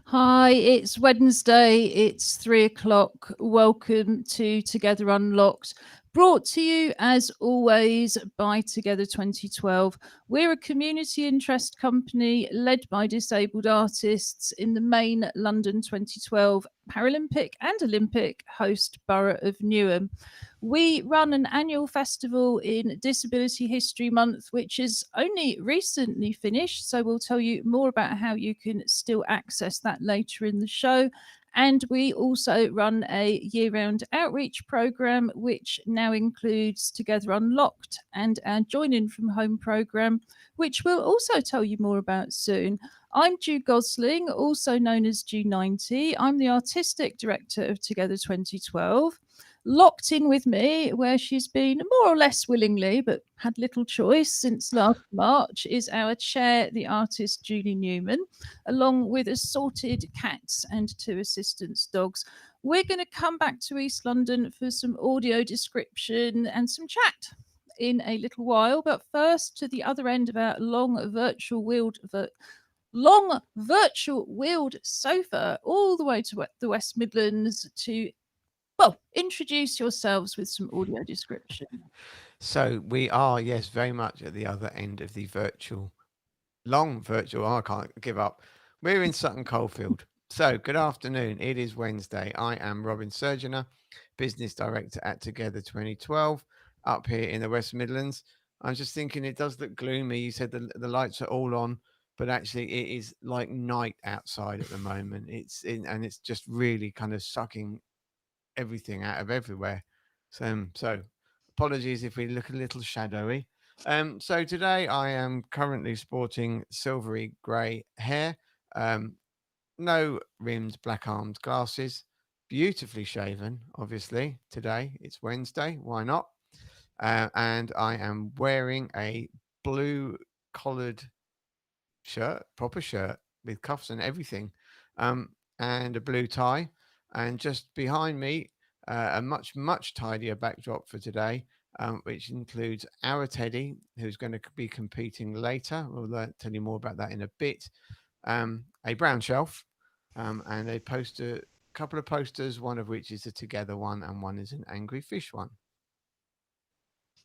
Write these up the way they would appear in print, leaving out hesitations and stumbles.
Hi, it's Wednesday, it's 3 o'clock. Welcome to Together Unlocked, brought to you as always by Together 2012. We're a community interest company led by disabled artists in the main London 2012 Paralympic and Olympic host borough of Newham. We run an annual festival in Disability History Month, which is only recently finished. So we'll tell you more about how you can still access that later in the show. And we also run a year round outreach programme, which now includes Together Unlocked and our Join In From Home programme, which we'll also tell you more about soon. I'm Ju Gosling, also known as G90. I'm the Artistic Director of Together 2012. Locked in with me, where she's been more or less willingly, but had little choice since last March, is our chair, the artist Julie Newman, along with assorted cats and 2 assistance dogs. We're going to come back to East London for some audio description and some chat in a little while. But first, to the other end of our long virtual wheeled sofa, all the way to the West Midlands to introduce yourselves with some audio description. So we are, yes, very much at the other end of the long virtual. I can't give up. We're in Sutton Coldfield. So good afternoon. It is Wednesday. I am Robin Surgener, Business Director at Together 2012, up here in the West Midlands. I'm just thinking it does look gloomy. You said the lights are all on, but actually it is like night outside at the moment. And it's just really kind of sucking everything out of everywhere. So apologies if we look a little shadowy. So today I am currently sporting silvery grey hair, um, no rimmed black armed glasses, beautifully shaven, obviously. Today it's Wednesday, why not? And I am wearing a blue collared shirt, proper shirt with cuffs and everything, and a blue tie. And just behind me, a much tidier backdrop for today, which includes our Teddy, who's going to be competing later. We'll tell you more about that in a bit. A brown shelf, and a poster, couple of posters, one of which is a together one, and one is an angry fish one.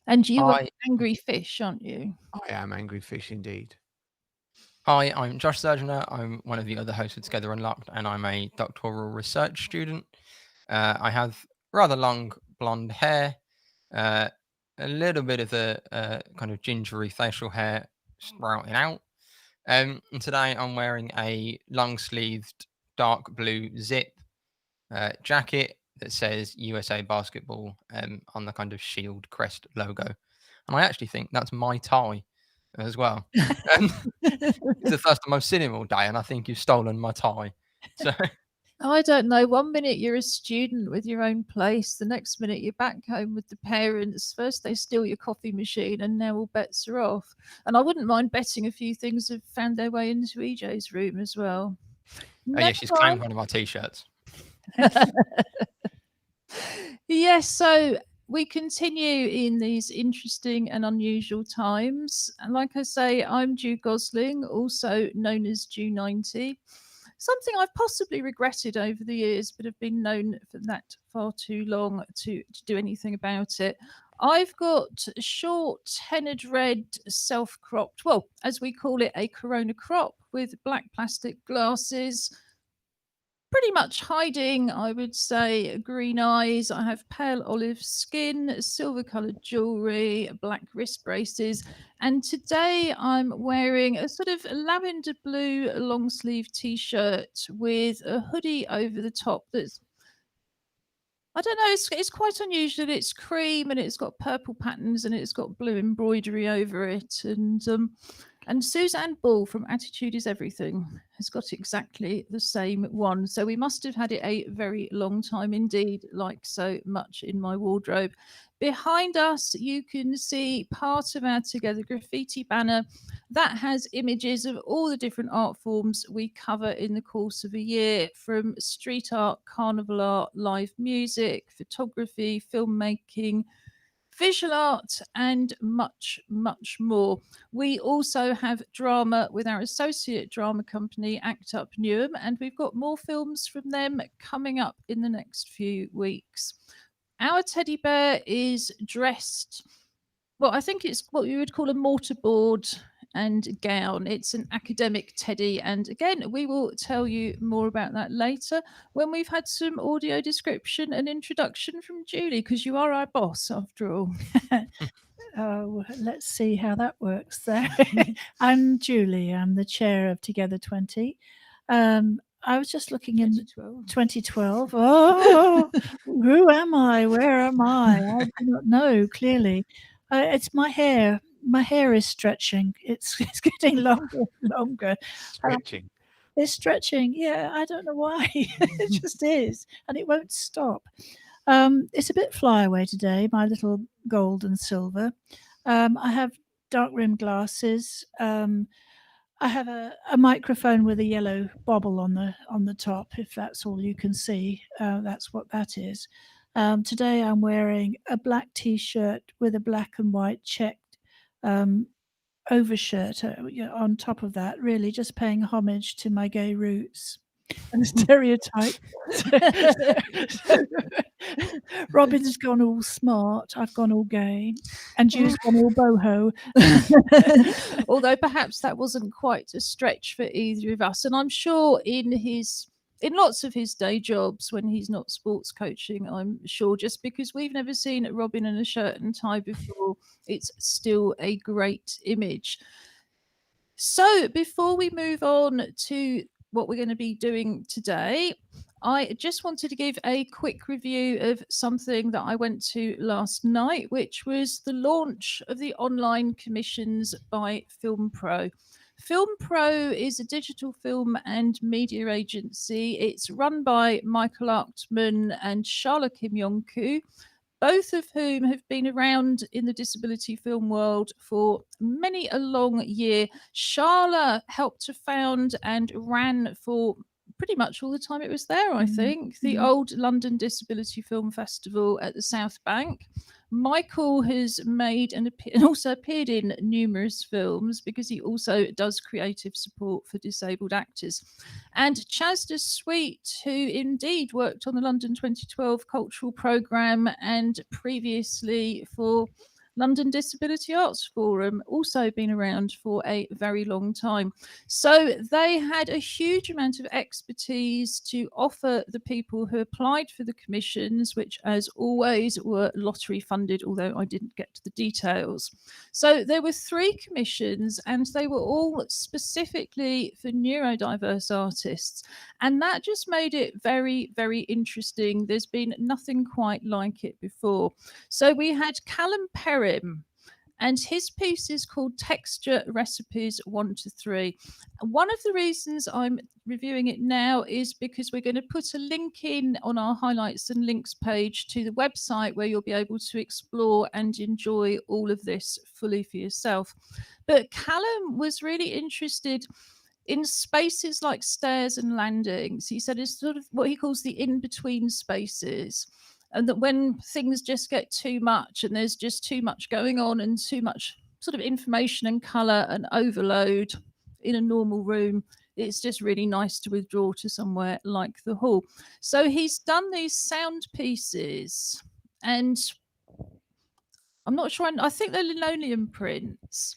And you are Hi, angry fish, aren't you? I am angry fish indeed. hi, I'm Josh Surgener. I'm one of the other hosts of Together Unlocked, and I'm a doctoral research student. I have rather long blonde hair, uh, a little bit of a kind of gingery facial hair sprouting out. And today I'm wearing a long sleeved dark blue zip jacket that says USA Basketball on the kind of shield crest logo. And I actually think that's my tie as well. Um, it's the first time I've seen him all day, and I think you've stolen my tie. So I don't know. One minute you're a student with your own place, the next minute you're back home with the parents. First they steal your coffee machine, and now all bets are off. And I wouldn't mind betting a few things have found their way into EJ's room as well. oh yeah, Never she's mind. claimed one of our t-shirts. Yes, so we continue in these interesting and unusual times. And like I say, I'm Ju Gosling, also known as Ju90. Something I've possibly regretted over the years, but have been known for that far too long to do anything about it. I've got a short, tenured red, self cropped, well, as we call it, a corona crop with black plastic glasses, pretty much hiding, I would say, green eyes. I have pale olive skin, silver coloured jewellery, black wrist braces. And today I'm wearing a sort of lavender blue long sleeve t shirt with a hoodie over the top that's, I don't know, it's quite unusual. It's cream and it's got purple patterns and it's got blue embroidery over it. And Suzanne Ball from Attitude is Everything has got exactly the same one. So we must have had it a very long time indeed, like so much in my wardrobe. Behind us, you can see part of our Together graffiti banner that has images of all the different art forms we cover in the course of a year, from street art, carnival art, live music, photography, filmmaking, visual art, and much, much more. We also have drama with our associate drama company, Act Up Newham, and we've got more films from them coming up in the next few weeks. Our teddy bear is dressed, well, I think it's what you would call a mortarboard and gown. It's an academic teddy. And again, we will tell you more about that later when we've had some audio description and introduction from Julie, because you are our boss after all. Oh, let's see how that works there. I'm Julie. I'm the chair of Together 20. I was just looking in 2012. Oh, who am I? Where am I? I do not know clearly. It's my hair. My hair is stretching. It's getting longer and longer. Stretching. It's stretching. Yeah, I don't know why. It just is. And it won't stop. It's a bit flyaway today, my little gold and silver. I have dark rimmed glasses. I have a microphone with a yellow bobble on the top. If that's all you can see, that's what that is. Today I'm wearing a black T-shirt with a black and white checked overshirt on top of that. Really, just paying homage to my gay roots and stereotype. Robin's gone all smart. I've gone all gay, and Ju's gone all boho. Although perhaps that wasn't quite a stretch for either of us. And I'm sure in lots of his day jobs when he's not sports coaching, I'm sure, just because we've never seen Robin in a shirt and tie before, it's still a great image. So before we move on to what we're going to be doing today, I just wanted to give a quick review of something that I went to last night, which was the launch of the online commissions by Film Pro. Film Pro is a digital film and media agency. It's run by Michael Achtman and Charlotte Kim Yong-koo, both of whom have been around in the disability film world for many a long year. Charla helped to found and ran for pretty much all the time it was there, I think, the old London Disability Film Festival at the South Bank. Michael has made and also appeared in numerous films because he also does creative support for disabled actors. And Chasda Sweet, who indeed worked on the London 2012 cultural programme and previously for London Disability Arts Forum, also been around for a very long time. So they had a huge amount of expertise to offer the people who applied for the commissions, which as always were lottery funded, although I didn't get to the details. So there were 3 commissions and they were all specifically for neurodiverse artists. And that just made it very, very interesting. There's been nothing quite like it before. So we had Callum Perrin, and his piece is called Texture Recipes 1 to 3. One of the reasons I'm reviewing it now is because we're going to put a link in on our highlights and links page to the website where you'll be able to explore and enjoy all of this fully for yourself. But Callum was really interested in spaces like stairs and landings. He said it's sort of what he calls the in-between spaces. And that when things just get too much and there's just too much going on and too much sort of information and colour and overload in a normal room, it's just really nice to withdraw to somewhere like the hall. So he's done these sound pieces, and I'm not sure, I think they're linoleum prints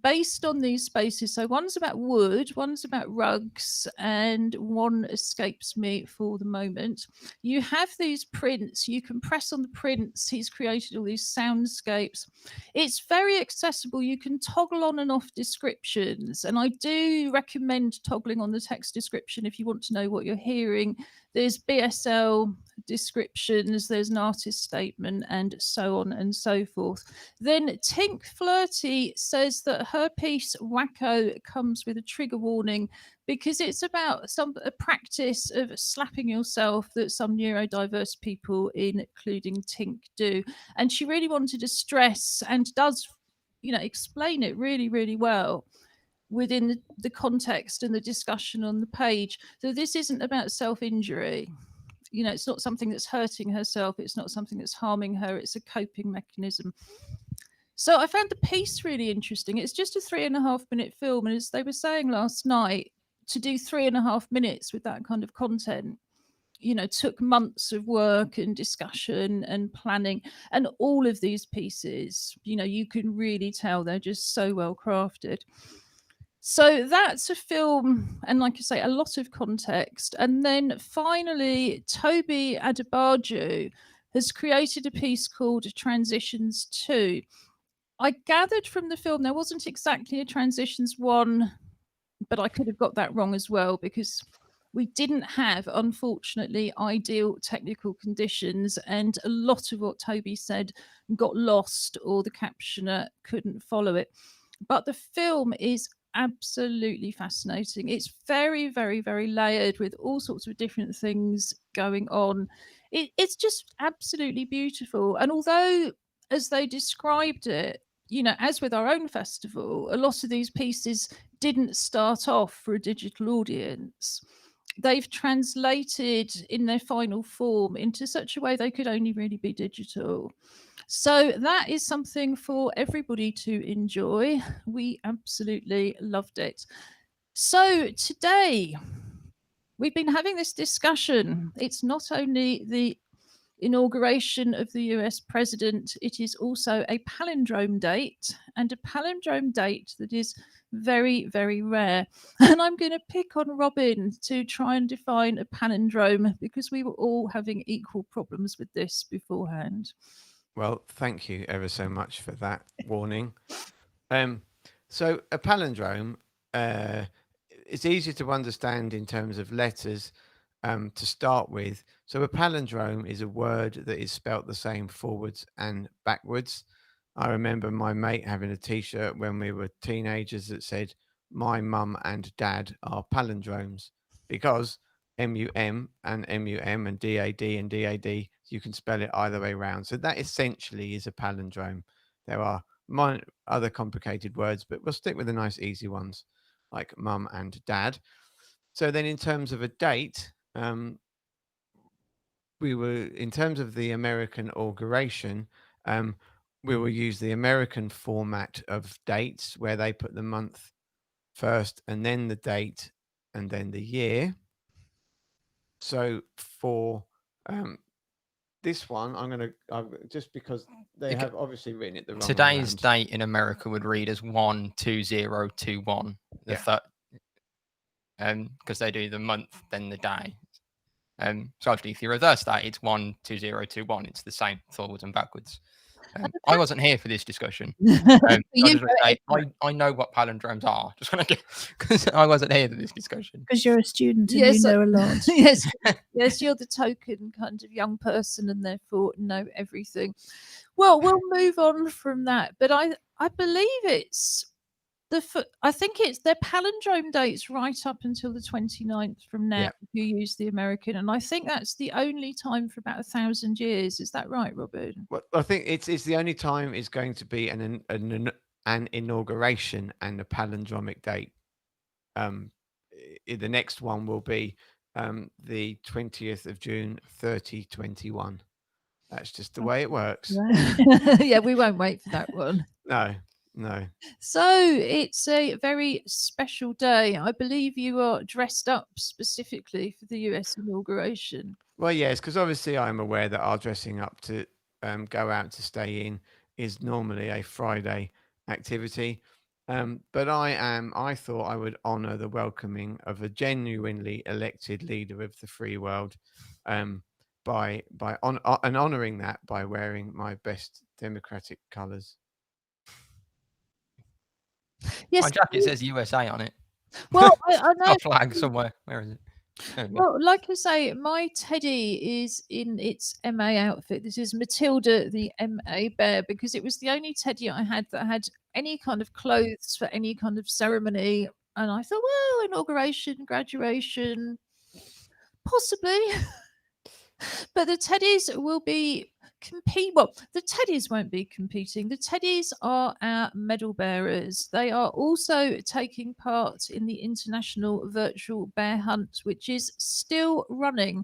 based on these spaces. So one's about wood, one's about rugs, and one escapes me for the moment. You have these prints, you can press on the prints. He's created all these soundscapes. It's very accessible. You can toggle on and off descriptions, and I do recommend toggling on the text description if you want to know what you're hearing. There's BSL descriptions, there's an artist statement, and so on and so forth. Then Tink Flirty says that her piece Wacko comes with a trigger warning because it's about a practice of slapping yourself that some neurodiverse people, including Tink, do. And she really wanted to stress, and does, explain it really, really well within the context and the discussion on the page. So this isn't about self-injury. You know, it's not something that's hurting herself. It's not something that's harming her. It's a coping mechanism. So I found the piece really interesting. It's just a 3.5 minute film. And as they were saying last night, to do 3.5 minutes with that kind of content, you know, took months of work and discussion and planning. And all of these pieces, you know, you can really tell they're just so well crafted. So that's a film, and like I say, a lot of context. And then finally, Toby Adebayo has created a piece called Transitions 2. I gathered from the film there wasn't exactly a Transitions 1, but I could have got that wrong as well, because we didn't have, unfortunately, ideal technical conditions, and a lot of what Toby said got lost or the captioner couldn't follow it. But the film is absolutely fascinating. It's very, very, very layered with all sorts of different things going on. It's just absolutely beautiful. And although, as they described it, you know, as with our own festival, a lot of these pieces didn't start off for a digital audience. They've translated in their final form into such a way they could only really be digital. So that is something for everybody to enjoy. We absolutely loved it. So today, we've been having this discussion. It's not only the inauguration of the US president, it is also a palindrome date, and a palindrome date that is very, very rare. And I'm going to pick on Robin to try and define a palindrome, because we were all having equal problems with this beforehand. Well, thank you ever so much for that warning. So a palindrome, it's easier to understand in terms of letters to start with. So a palindrome is a word that is spelt the same forwards and backwards. I remember my mate having a T-shirt when we were teenagers that said, "My mum and dad are palindromes," because MUM and MUM and DAD and DAD, you can spell it either way around. So that essentially is a palindrome. There are other complicated words, but we'll stick with the nice easy ones like mum and dad. So then in terms of a date, we were, in terms of the American inauguration, we will use the American format of dates where they put the month first and then the date and then the year. So for this one, I'm going to, just because they have obviously written it the wrong way Today's around. date in America would read as 12021. The third, because they do the month then the day. So actually, if you reverse that, it's 12021. It's the same forwards and backwards. I wasn't here for this discussion. I know what palindromes are. Just gonna because I wasn't here for this discussion. Because you're a student and Yes, you know a lot. yes, yes, you're the token kind of young person and therefore know everything. Well, we'll move on from that. But I believe it's I think it's their palindrome dates right up until the 29th from now. Yeah. If you use the American, and I think that's the only time for about 1,000 years. Is that right, Robin? Well, I think it's the only time is going to be an inauguration and a palindromic date. The next one will be the 20th of June, 3021. That's just the way it works. Yeah, we won't wait for that one. No. So it's a very special day. I believe you are dressed up specifically for the US inauguration. Well, yes, because obviously I'm aware that our dressing up to go out to stay in is normally a Friday activity. But I thought I would honour the welcoming of a genuinely elected leader of the free world by honouring that by wearing my best democratic colours. Yes, My jacket says USA on it. well, I know. A flag somewhere. Where is it? Well, like I say, my teddy is in its MA outfit. This is Matilda, the MA bear, because it was the only teddy I had that had any kind of clothes for any kind of ceremony. And I thought, well, inauguration, graduation, possibly. But the teddies will be well, the teddies won't be competing. The teddies are our medal bearers. They are also taking part in the International Virtual Bear Hunt, which is still running.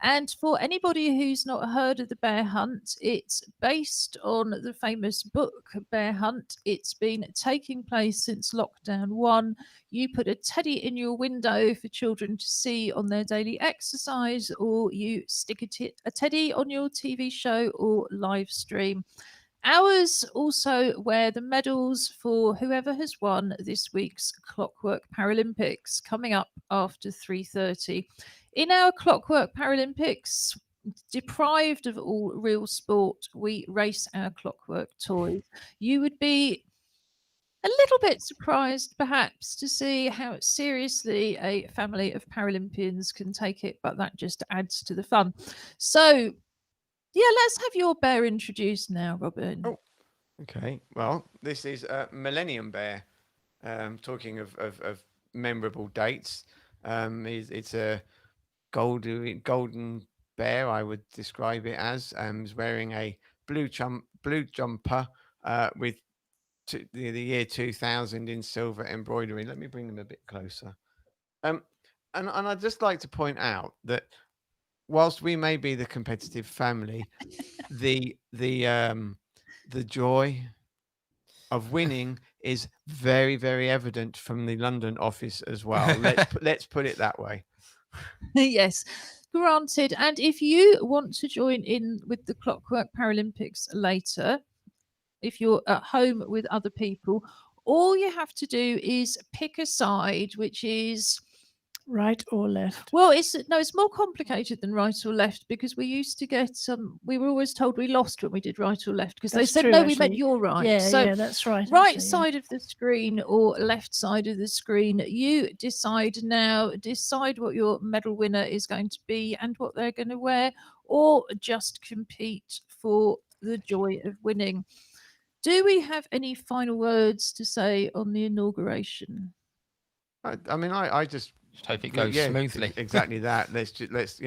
And for anybody who's not heard of the Bear Hunt, it's based on the famous book Bear Hunt. It's been taking place since lockdown 1. You put a teddy in your window for children to see on their daily exercise, or you stick a teddy on your TV show or live stream. Ours also wear the medals for whoever has won this week's Clockwork Paralympics, coming up after 3:30. In our Clockwork Paralympics, deprived of all real sport, we race our clockwork toys. You would be a little bit surprised, perhaps, to see how seriously a family of Paralympians can take it, but that just adds to the fun. So, yeah, let's have your bear introduced now, Robin. Oh, okay. Well, this is Millennium Bear. Talking of memorable dates, it's a golden bear. I would describe it as. Is wearing a blue jumper with the year 2000 in silver embroidery. Let me bring them a bit closer. And I'd just like to point out that whilst we may be the competitive family, the joy of winning is very, very evident from the London office as well. Let's put it that way. Yes, granted. And if you want to join in with the Clockwork Paralympics later, if you're at home with other people, all you have to do is pick a side, which is Right or left? well, it's more complicated than right or left, because we used to get we were always told we lost when we did right or left, because they That's said true, no, we meant actually. you're right. Yeah, So yeah, that's right. right actually, yeah. side of the screen or left side of the screen, you decide now. Decide what your medal winner is going to be and what they're going to wear, or just compete for the joy of winning. Do we have any final words to say on the inauguration? I mean, I just hope it goes smoothly. Exactly that. Let's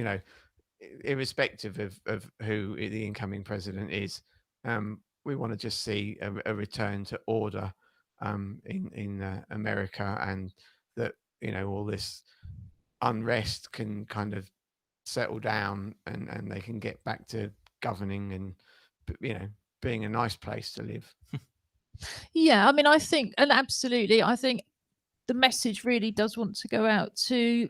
irrespective of who the incoming president is, we want to just see a return to order in America, and that all this unrest can kind of settle down, and they can get back to governing and being a nice place to live. Yeah, I mean, I think, and absolutely, I think the message really does want to go out to,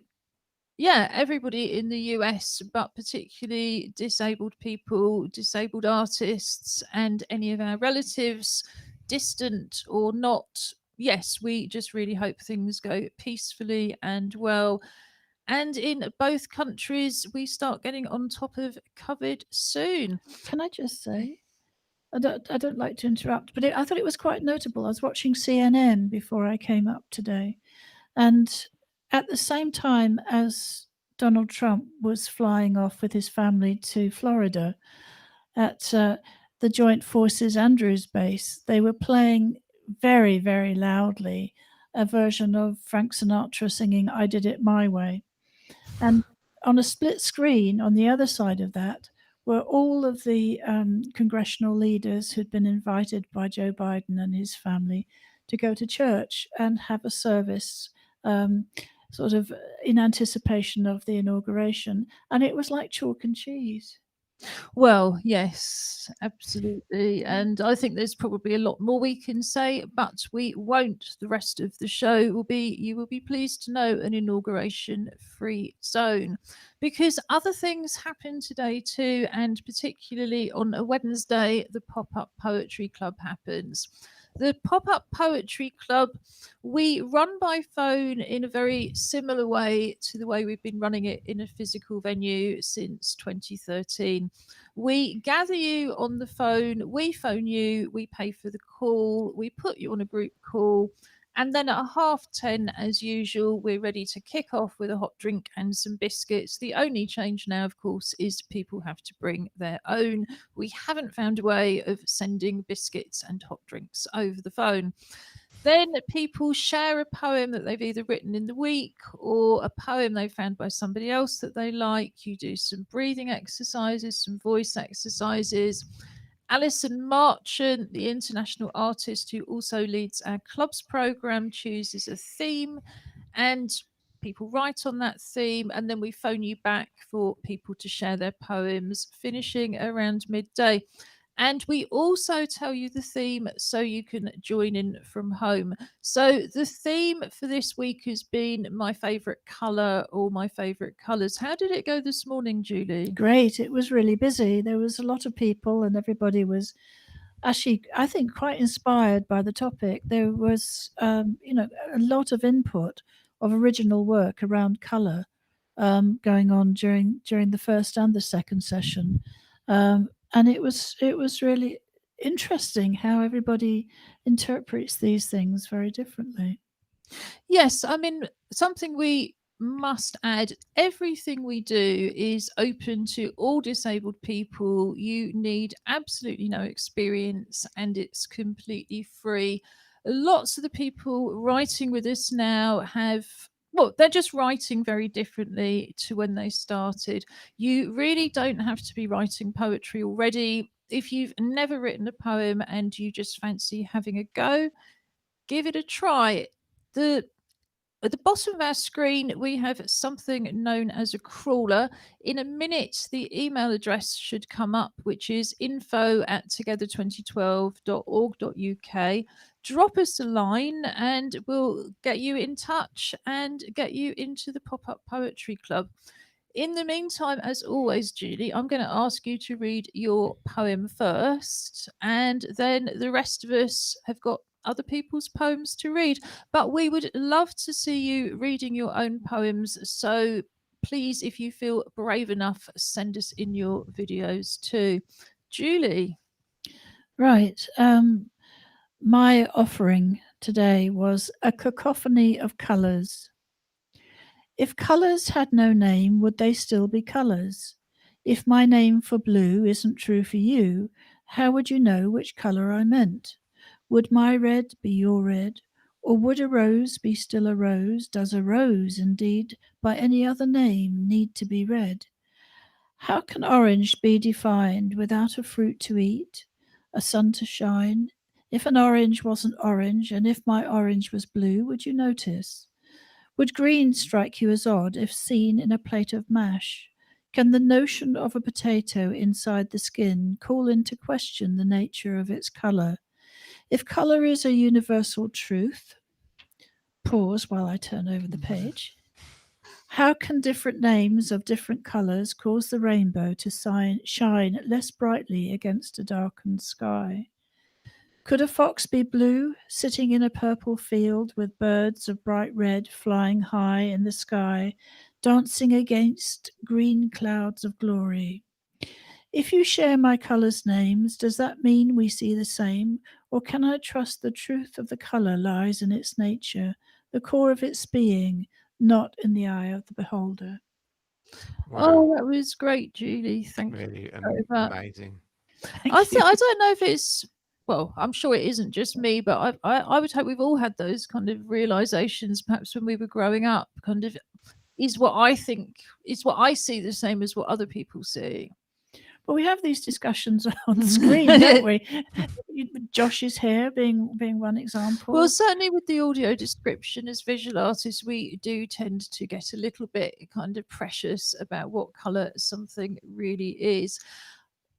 yeah, everybody in the US, but particularly disabled people, disabled artists, and any of our relatives, distant or not. Yes, we just really hope things go peacefully and well. And in both countries, we start getting on top of COVID soon. Can I just say, I don't like to interrupt, but I thought it was quite notable. I was watching CNN before I came up today, and at the same time as Donald Trump was flying off with his family to Florida at the Joint Forces Andrews base, they were playing very, very loudly a version of Frank Sinatra singing "I Did It My Way." And on a split screen on the other side of that were all of the congressional leaders who'd been invited by Joe Biden and his family to go to church and have a service sort of in anticipation of the inauguration. And it was like chalk and cheese. Well, yes, absolutely. And I think there's probably a lot more we can say, but we won't. The rest of the show will be, you will be pleased to know, an inauguration free zone, because other things happen today too. And particularly on a Wednesday, the Pop Up Poetry Club happens. The Pop Up Poetry Club, we run by phone in a very similar way to the way we've been running it in a physical venue since 2013. We gather you on the phone, we phone you, we pay for the call, we put you on a group call, and then at 10:30, as usual, we're ready to kick off with a hot drink and some biscuits. The only change now, of course, is people have to bring their own. We haven't found a way of sending biscuits and hot drinks over the phone. Then people share a poem that they've either written in the week or a poem they found by somebody else that they like. You do some breathing exercises, some voice exercises. Alison Marchant, the international artist who also leads our clubs program, chooses a theme. And people write on that theme, and then we phone you back for people to share their poems, finishing around midday. And we also tell you the theme so you can join in from home. So the theme for this week has been my favourite colour or my favourite colours. How did it go this morning, Julie? Great. It was really busy. There was a lot of people, and everybody was actually, I think, quite inspired by the topic. There was, a lot of input of original work around colour going on during the first and the second session, and it was really interesting how everybody interprets these things very differently. Yes, I mean, something we must add, everything we do is open to all disabled people. You need absolutely no experience and it's completely free. Lots of the people writing with us now have, well, they're just writing very differently to when they started. You really don't have to be writing poetry already. If you've never written a poem and you just fancy having a go, give it a try. At the bottom of our screen, we have something known as a crawler. In a minute, the email address should come up, which is info@together2012.org.uk. Drop us a line and we'll get you in touch and get you into the Pop-Up Poetry Club. In the meantime, as always, Julie, I'm going to ask you to read your poem first, and then the rest of us have got other people's poems to read. But we would love to see you reading your own poems. So please, if you feel brave enough, send us in your videos too. Julie. Right. My offering today was a cacophony of colours. If colours had no name, would they still be colours? If my name for blue isn't true for you, how would you know which colour I meant? Would my red be your red? Or would a rose be still a rose? Does a rose, indeed, by any other name, need to be red? How can orange be defined without a fruit to eat, a sun to shine? If an orange wasn't orange, and if my orange was blue, would you notice? Would green strike you as odd if seen in a plate of mash? Can the notion of a potato inside the skin call into question the nature of its colour? If colour is a universal truth, pause while I turn over the page. How can different names of different colours cause the rainbow to shine less brightly against a darkened sky? Could a fox be blue, sitting in a purple field with birds of bright red flying high in the sky, dancing against green clouds of glory? If you share my colours' names, does that mean we see the same? Or can I trust the truth of the colour lies in its nature, the core of its being, not in the eye of the beholder? Wow. Oh, that was great, Julie. Thank Really you very much. amazing. I don't know if it's, well, I'm sure it isn't just me, but I would hope we've all had those kind of realizations, perhaps when we were growing up. Kind of, is what I see the same as what other people see? Well, we have these discussions on screen, don't we? Josh's hair being one example. Well, certainly with the audio description, as visual artists, we do tend to get a little bit kind of precious about what colour something really is.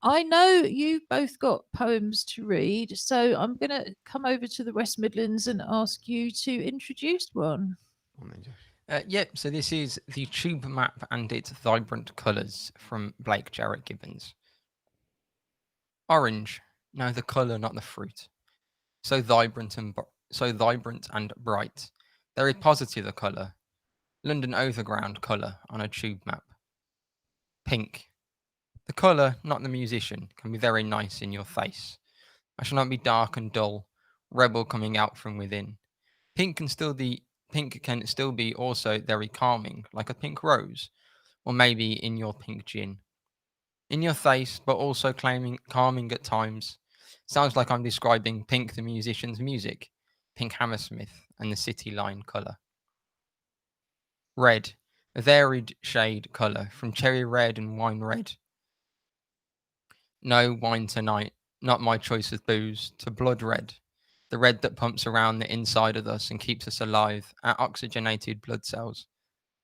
I know you both got poems to read, so I'm going to come over to the West Midlands and ask you to introduce one. Yep, so this is The Tube Map and Its Vibrant Colours from Blake Jarrett Gibbons. Orange, no, the colour, not the fruit. So vibrant and bright. Very positive a colour. London Overground colour on a tube map. Pink. The colour, not the musician, can be very nice in your face. I shall not be dark and dull, rebel coming out from within. Pink can still be also very calming, like a pink rose, or maybe in your pink gin. In your face, but also calming at times. Sounds like I'm describing Pink the musician's music, Pink Hammersmith and the City Line colour. Red, a varied shade colour, from cherry red and wine red. No wine tonight, not my choice of booze, to blood red, the red that pumps around the inside of us and keeps us alive, our oxygenated blood cells.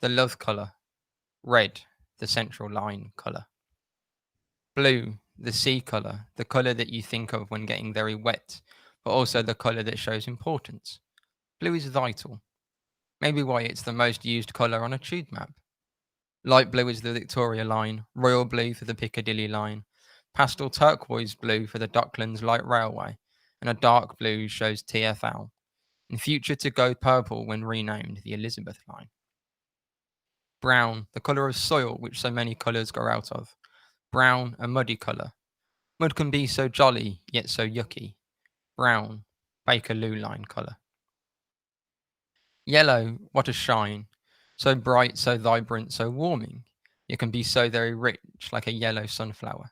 the love colour. Red, the central line colour. Blue, the sea colour, the colour that you think of when getting very wet, but also the colour that shows importance. Blue is vital. Maybe why it's the most used colour on a tube map. Light blue is the Victoria line, royal blue for the Piccadilly line, pastel turquoise blue for the Docklands Light Railway, and a dark blue shows TfL. In future to go purple when renamed the Elizabeth line. Brown, the colour of soil which so many colours grow out of. Brown, a muddy colour. Mud can be so jolly, yet so yucky. Brown, Bakerloo line colour. Yellow, what a shine. So bright, so vibrant, so warming. It can be so very rich, like a yellow sunflower.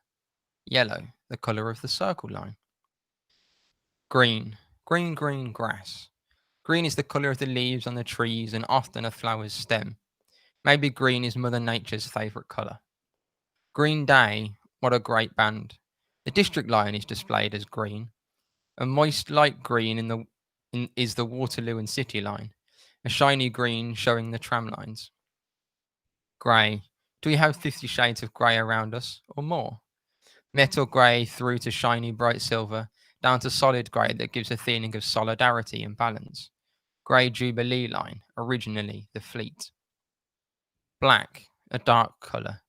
Yellow, the colour of the circle line. Green, green grass. Green is the colour of the leaves on the trees and often a flower's stem. Maybe green is Mother Nature's favourite colour. Green Day, what a great band. The district line is displayed as green. A moist light green is the Waterloo and City line. A shiny green showing the tram lines. Grey. Do we have 50 shades of grey around us, or more? Metal grey through to shiny bright silver, down to solid grey that gives a feeling of solidarity and balance. Grey Jubilee line, originally the Fleet. Black, a dark colour.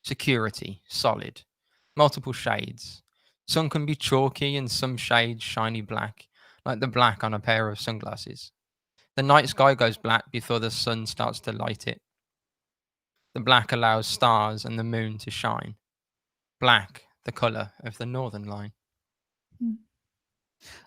Security, solid. Multiple shades. Some can be chalky and some shades shiny black, like the black on a pair of sunglasses. The night sky goes black before the sun starts to light it. The black allows stars and the moon to shine. Black, the colour of the northern line.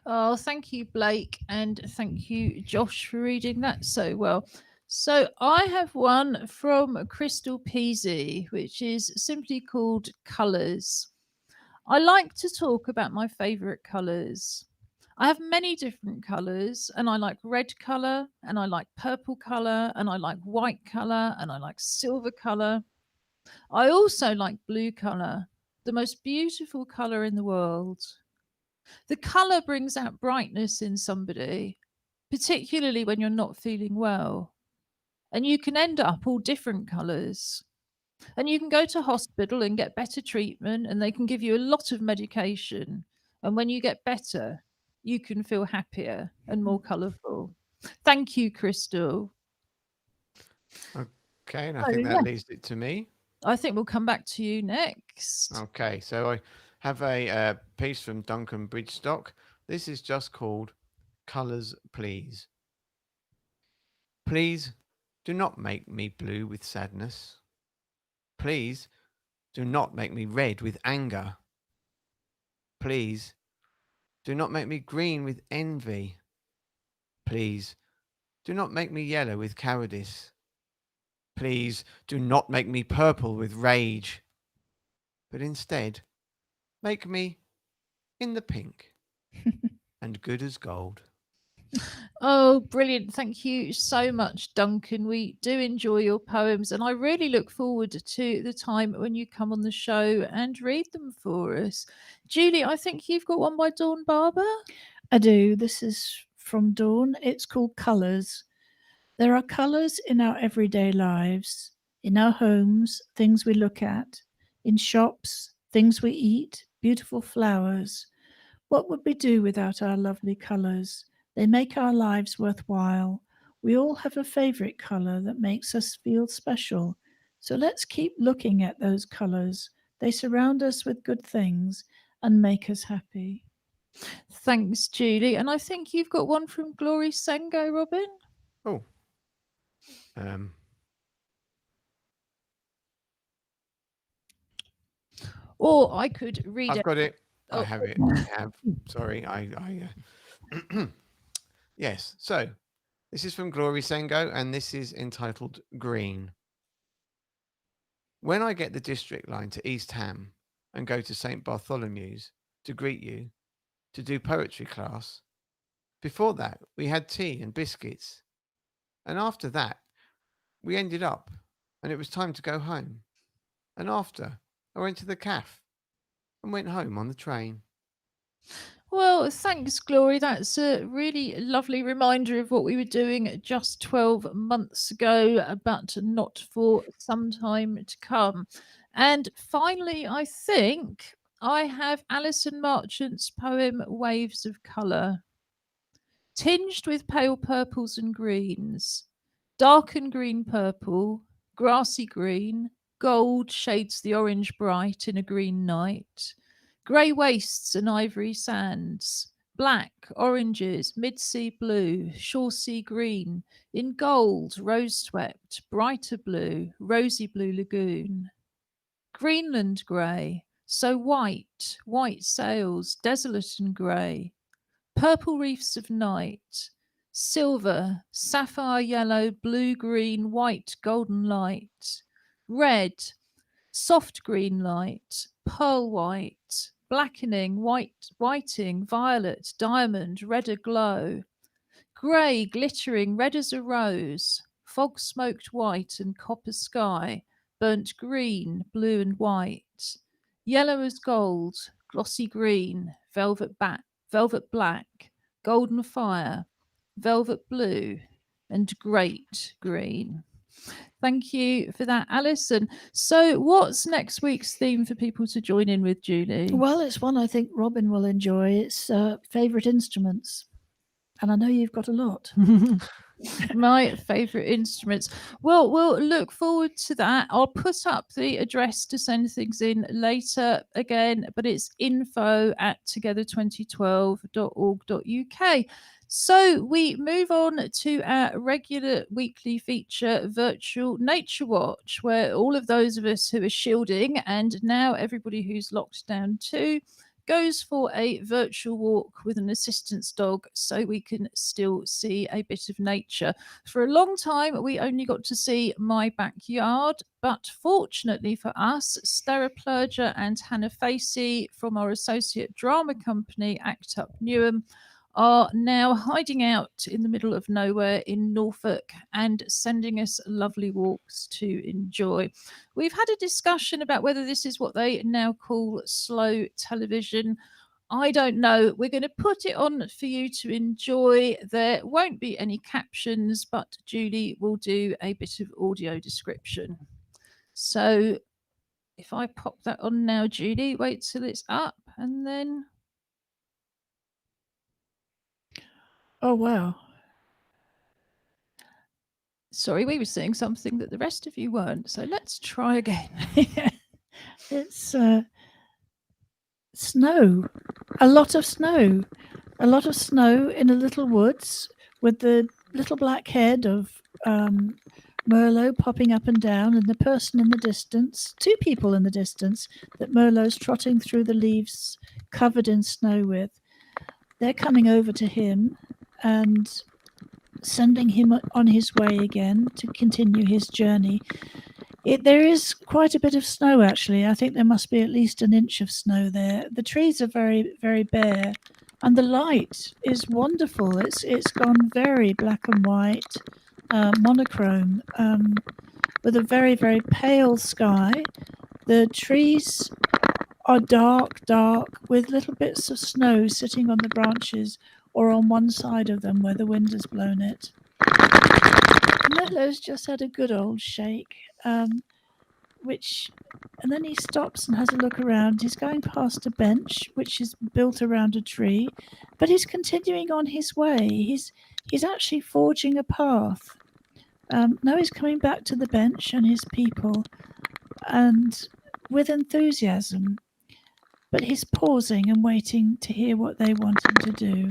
Oh, thank you, Blake, and thank you, Josh, for reading that so well. So I have one from Crystal Peasy, which is simply called Colours. I like to talk about my favourite colours. I have many different colours, and I like red colour, and I like purple colour, and I like white colour, and I like silver colour. I also like blue colour, the most beautiful colour in the world. The colour brings out brightness in somebody, particularly when you're not feeling well. And you can end up all different colours. And you can go to hospital and get better treatment, and they can give you a lot of medication. And when you get better, you can feel happier and more colourful. Thank you, Crystal. Okay, and I Oh, think that yeah. leaves it to me. I think we'll come back to you next. Okay, so I have a piece from Duncan Bridgestock. This is just called Colours, Please. Please do not make me blue with sadness. Please do not make me red with anger. Please do not make me green with envy. Please do not make me yellow with cowardice. Please do not make me purple with rage. But instead, make me in the pink and good as gold. Oh, brilliant. Thank you so much, Duncan. We do enjoy your poems, and I really look forward to the time when you come on the show and read them for us. Julie, I think you've got one by Dawn Barber. I do. This is from Dawn. It's called Colours. There are colours in our everyday lives, in our homes, things we look at, in shops, things we eat, beautiful flowers. What would we do without our lovely colours? They make our lives worthwhile. We all have a favourite colour that makes us feel special. So let's keep looking at those colours. They surround us with good things and make us happy. Thanks, Julie. And I think you've got one from Glory Sengo, Robin. Oh. Or I could read I've it. got it. I Oh. have it. I have. Sorry. Yes. So this is from Glory Sengo, and this is entitled Green. When I get the district line to East Ham and go to St. Bartholomew's to greet you, to do poetry class, before that we had tea and biscuits. And after that, we ended up, and it was time to go home. And after, I went to the cafe and went home on the train. Well, thanks, Glory. That's a really lovely reminder of what we were doing just 12 months ago, but not for some time to come. And finally, I think I have Alison Marchant's poem Waves of Colour. Tinged with pale purples and greens, darken green purple, grassy green, gold shades the orange bright in a green night, grey wastes and ivory sands, black, oranges, mid-sea blue, shore sea green, in gold, rose-swept, brighter blue, rosy blue lagoon. Greenland grey, so white, white sails, desolate and grey, purple reefs of night, silver, sapphire yellow, blue green, white, golden light, red, soft green light, pearl white, blackening, white, whiting, violet, diamond, red aglow, grey, glittering, red as a rose, fog smoked white and copper sky, burnt green, blue and white, yellow as gold, glossy green, velvet black, golden fire, velvet blue, and great green. Thank you for that, Alison. So, what's next week's theme for people to join in with, Julie? Well, it's one I think Robin will enjoy. It's favourite instruments. And I know you've got a lot. My favourite instruments. Well, we'll look forward to that. I'll put up the address to send things in later again, but it's info@together2012.org.uk. So we move on to our regular weekly feature, Virtual Nature Watch, where all of those of us who are shielding and now everybody who's locked down too goes for a virtual walk with an assistance dog so we can still see a bit of nature. For a long time, we only got to see my backyard, but fortunately for us, Stella Plurger and Hannah Facey from our associate drama company, Act Up Newham, are now hiding out in the middle of nowhere in Norfolk and sending us lovely walks to enjoy. We've had a discussion about whether this is what they now call slow television. I don't know. We're going to put it on for you to enjoy. There won't be any captions, but Julie will do a bit of audio description. So if I pop that on now, Julie, wait till it's up and then... Oh, wow. Sorry, we were saying something that the rest of you weren't. So let's try again. It's snow. A lot of snow. A lot of snow in a little woods with the little black head of Merlot popping up and down, and the person in the distance, two people in the distance that Merlot's trotting through the leaves covered in snow with. They're coming over to him and sending him on his way again to continue his journey. There is quite a bit of snow, actually. I think there must be at least an inch of snow there. The trees are very, very bare, and the light is wonderful. It's gone very black and white, monochrome, with a very, very pale sky. The trees are dark, with little bits of snow sitting on the branches or on one side of them where the wind has blown it. Merlot's just had a good old shake, and then he stops and has a look around. He's going past a bench which is built around a tree, but he's continuing on his way. He's actually forging a path. Now he's coming back to the bench and his people, and with enthusiasm, but he's pausing and waiting to hear what they want him to do.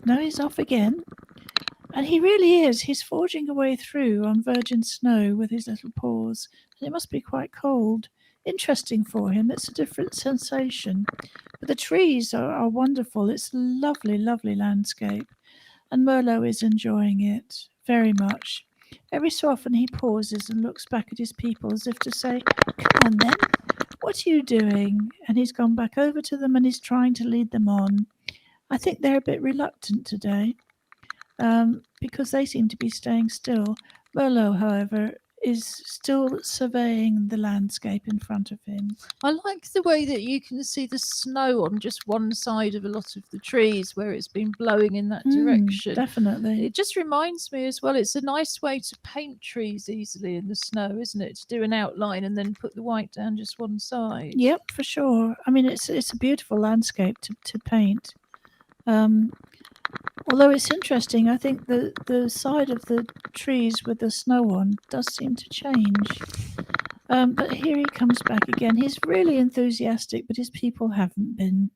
Now he's off again, and he really is. He's forging a way through on virgin snow with his little paws, and it must be quite cold. Interesting for him. It's a different sensation. But the trees are wonderful. It's a lovely, lovely landscape, and Merlot is enjoying it very much. Every so often he pauses and looks back at his people as if to say, "Come on then, what are you doing?" And he's gone back over to them and he's trying to lead them on. I think they're a bit reluctant today, because they seem to be staying still. Merlot, however, is still surveying the landscape in front of him. I like the way that you can see the snow on just one side of a lot of the trees where it's been blowing in that direction. Definitely. It just reminds me as well, it's a nice way to paint trees easily in the snow, isn't it? To do an outline and then put the white down just one side. Yep, for sure. I mean, it's a beautiful landscape to paint. Although it's interesting, I think the side of the trees with the snow on does seem to change. But here he comes back again. He's really enthusiastic, but his people haven't been.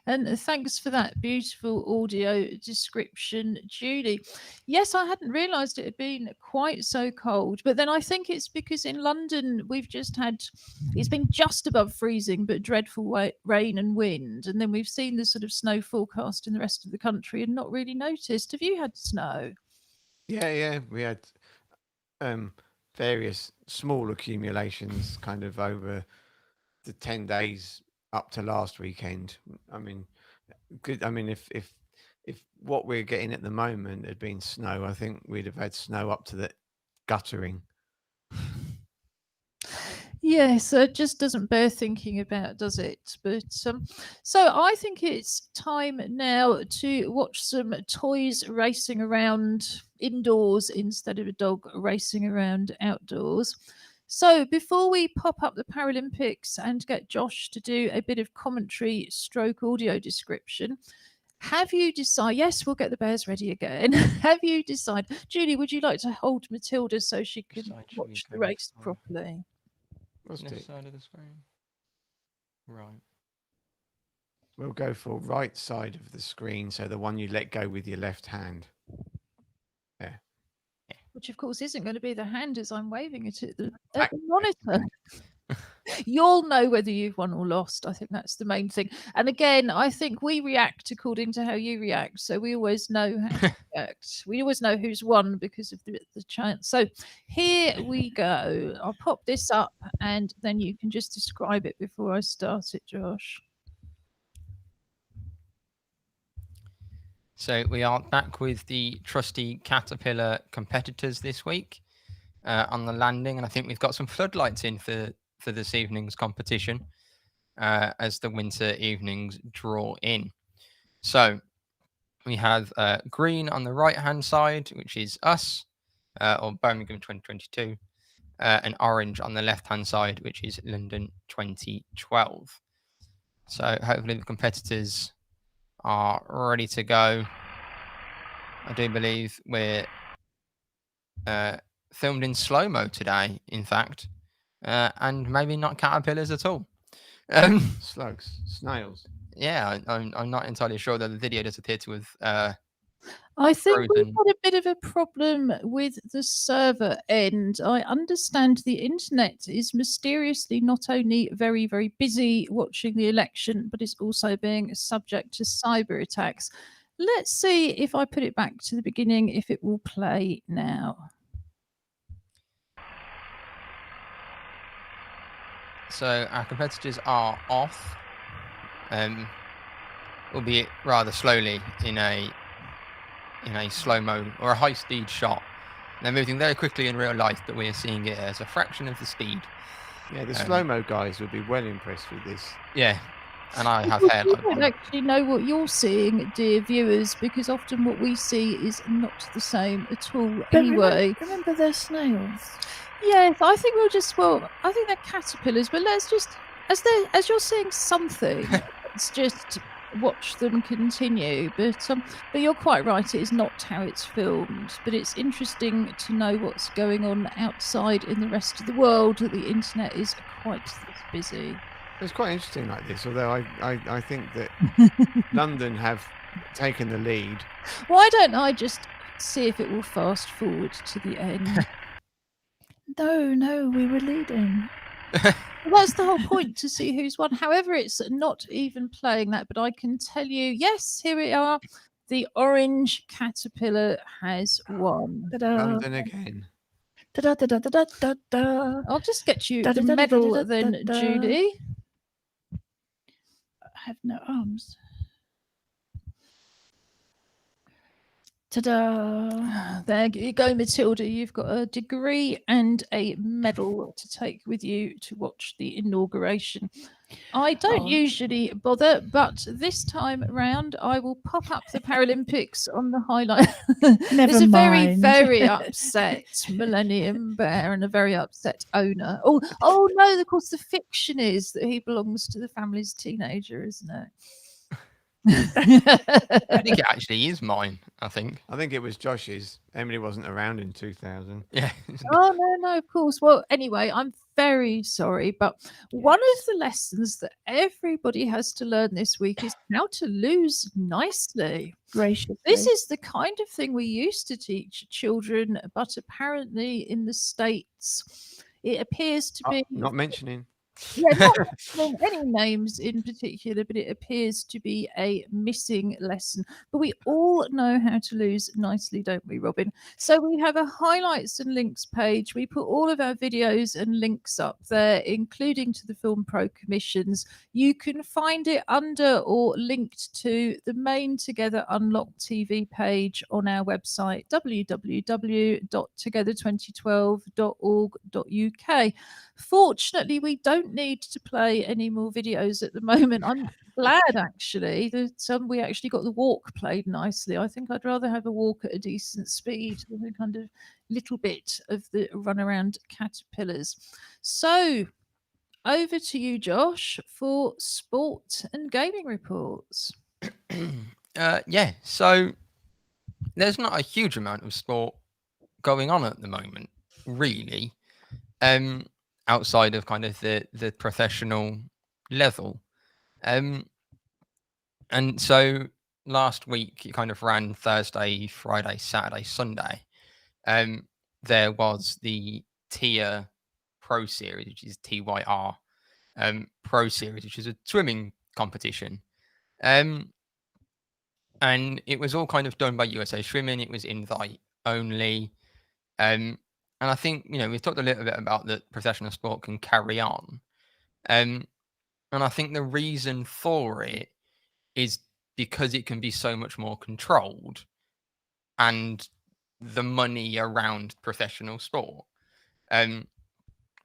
And thanks for that beautiful audio description, Julie. Yes, I hadn't realised it had been quite so cold, but then I think it's because in London we've just had, it's been just above freezing, but dreadful rain and wind. And then we've seen the sort of snow forecast in the rest of the country and not really noticed. Have you had snow? Yeah, we had various small accumulations kind of over the 10 days up to last weekend. I mean, good. I mean, if what we're getting at the moment had been snow, I think we'd have had snow up to the guttering. Yes, it just doesn't bear thinking about, does it? But so I think it's time now to watch some toys racing around indoors instead of a dog racing around outdoors. So before we pop up the Paralympics and get Josh to do a bit of commentary stroke audio description, have you decided? Yes, we'll get the bears ready again. Have you decided? Julie, would you like to hold Matilda so she can Side should we watch the go race on? properly? Let's Left do. side of the screen. Right. We'll go for right side of the screen, so the one you let go with your left hand. There. Which, of course, isn't going to be the hand as I'm waving it at the Back- monitor. You'll know whether you've won or lost. I think that's the main thing. And again, I think we react according to how you react. So we always know how to react. We always know who's won because of the chance. So here we go. I'll pop this up and then you can just describe it before I start it, Josh. So we are back with the trusty Caterpillar competitors this week on the landing, and I think we've got some floodlights in for this evening's competition as the winter evenings draw in. So we have green on the right-hand side, which is us, or Birmingham 2022, and orange on the left-hand side, which is London 2012. So hopefully the competitors are ready to go. I do believe we're filmed in slow-mo today, in fact, and maybe not caterpillars at all. Slugs, snails. Yeah, I'm not entirely sure that the video does appear to have. I think we've frozen. got a bit of a problem with the server end. I understand the internet is mysteriously not only very, very busy watching the election, but is also being subject to cyber attacks. Let's see if I put it back to the beginning, if it will play now. So our competitors are off, albeit rather slowly in a slow-mo or a high-speed shot. They're moving very quickly in real life, but we are seeing it as a fraction of the speed. Yeah, the slow-mo guys would be well impressed with this. Yeah, and I have You hair like don't one. actually know what you're seeing, dear viewers, because often what we see is not the same at all. But Anyway, remember they're snails. yes, I think I think they're caterpillars, but let's just, as you're seeing something, let's just watch them continue. But you're quite right, it is not how it's filmed. But it's interesting to know what's going on outside in the rest of the world, that the internet is quite this busy. It's quite interesting like this, although I think that London have taken the lead. Why don't I just see if it will fast forward to the end? No, we were leading. Well, that's the whole point, to see who's won. However, it's not even playing that, but I can tell you, yes, here we are. The orange caterpillar has won. Ta-da. London again. Da-da-da-da-da-da-da. I'll just get you Da, the da, da, da, medal da, da, then, da. Julie. I have no arms. Ta-da! There you go, Matilda. You've got a degree and a medal to take with you to watch the inauguration. I don't Oh. usually bother, but this time round I will pop up the Paralympics on the highlight. Never There's a very, mind. very upset Millennium Bear and a very upset owner. Oh no, of course the fiction is that he belongs to the family's teenager, isn't it? I think it actually is mine. I think. I think it was Josh's. Emily wasn't around in 2000. Yeah. Oh no, of course. Well, anyway, I'm very sorry, but one of the lessons that everybody has to learn this week is how to lose nicely. Graciously. This is the kind of thing we used to teach children, but apparently in the States, it appears to be Not mentioning. yeah, not mentioning any names in particular, but it appears to be a missing lesson. But we all know how to lose nicely, don't we, Robin? So we have a highlights and links page. We put all of our videos and links up there, including to the Film Pro commissions. You can find it under or linked to the main Together Unlocked TV page on our website, www.together2012.org.uk. Fortunately, we don't need to play any more videos at the moment. I'm glad actually that we actually got the walk played nicely. I think I'd rather have a walk at a decent speed than a kind of little bit of the run around caterpillars. So over to you, Josh, for sport and gaming reports. Yeah. So there's not a huge amount of sport going on at the moment, really. Outside of kind of the professional level. And so last week it kind of ran Thursday, Friday, Saturday, Sunday. There was the TIR Pro Series, which is TYR Pro Series, which is a swimming competition. And it was all kind of done by USA Swimming. It was invite only. And I think, we've talked a little bit about that professional sport can carry on. And I think the reason for it is because it can be so much more controlled and the money around professional sport.